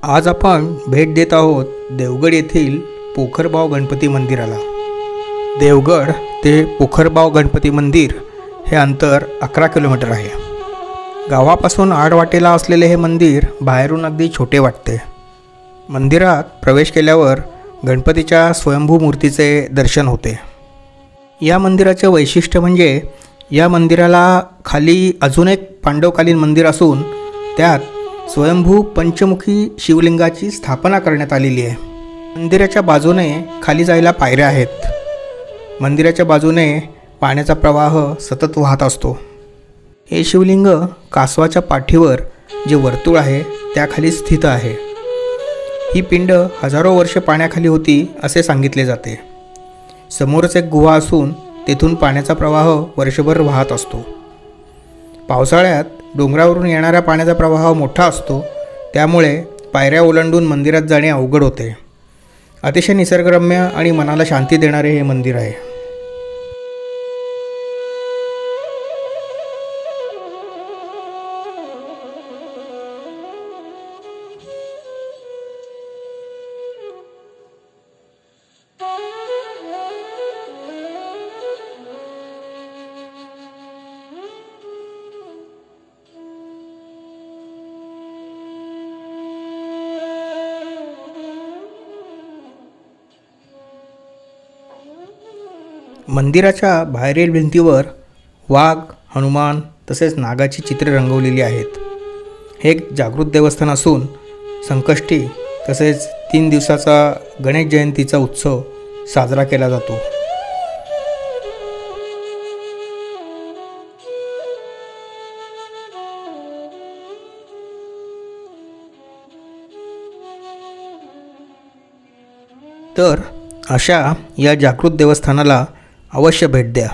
आज आपण भेट देत आहोत देवगड येथील पोखरबाव गणपती मंदिराला। देवगड ते पोखरबाव गणपती मंदिर हे अंतर 11 किलोमीटर आहे। गावापासून आडवाटेला असलेले हे मंदिर बाहेरून अगदी छोटे वाटते। मंदिरात प्रवेश केल्यावर गणपतीच्या स्वयंभू मूर्तीचे दर्शन होते। या मंदिराचे वैशिष्ट्य म्हणजे या मंदिराला खाली अजून एक पांडवकालीन मंदिर असून त्यात स्वयंभू पंचमुखी शिवलिंगाची स्थापना करण्यात आलेली आहे। मंदिराच्या बाजूने खाली जायला पायऱ्या आहेत। मंदिराच्या बाजूने पाण्याचा प्रवाह सतत वाहत असतो। हे शिवलिंग कासवाच्या पाठीवर जे वर्तुळ आहे त्याखाली स्थित आहे। ही पिंड हजारो वर्षे पाण्याखाली होती असे सांगितले जाते। समोरच एक गुहा असून तेथून पाण्याचा प्रवाह वर्षभर वाहत असतो। पावसाळ्यात डोंगरावरून येणारा पाण्याचा प्रवाह मोठा असतो, त्यामुळे पायऱ्या ओलांडून मंदिरात जाणे अवघड होते। अतिशय निसर्गरम्य आणि मनाला शांती देणारे हे मंदिर आहे। मंदिराच्या बाहेरील भिंतीवर वाघ, हनुमान तसेच नागाची चित्रे रंगवलेली आहेत। हे एक जागृत देवस्थान असून संकष्टी तसेच 3 दिवसाचा गणेश जयंतीचा उत्सव साजरा केला जातो। तर अशा या जागृत देवस्थानाला अवश्य भेट द्या।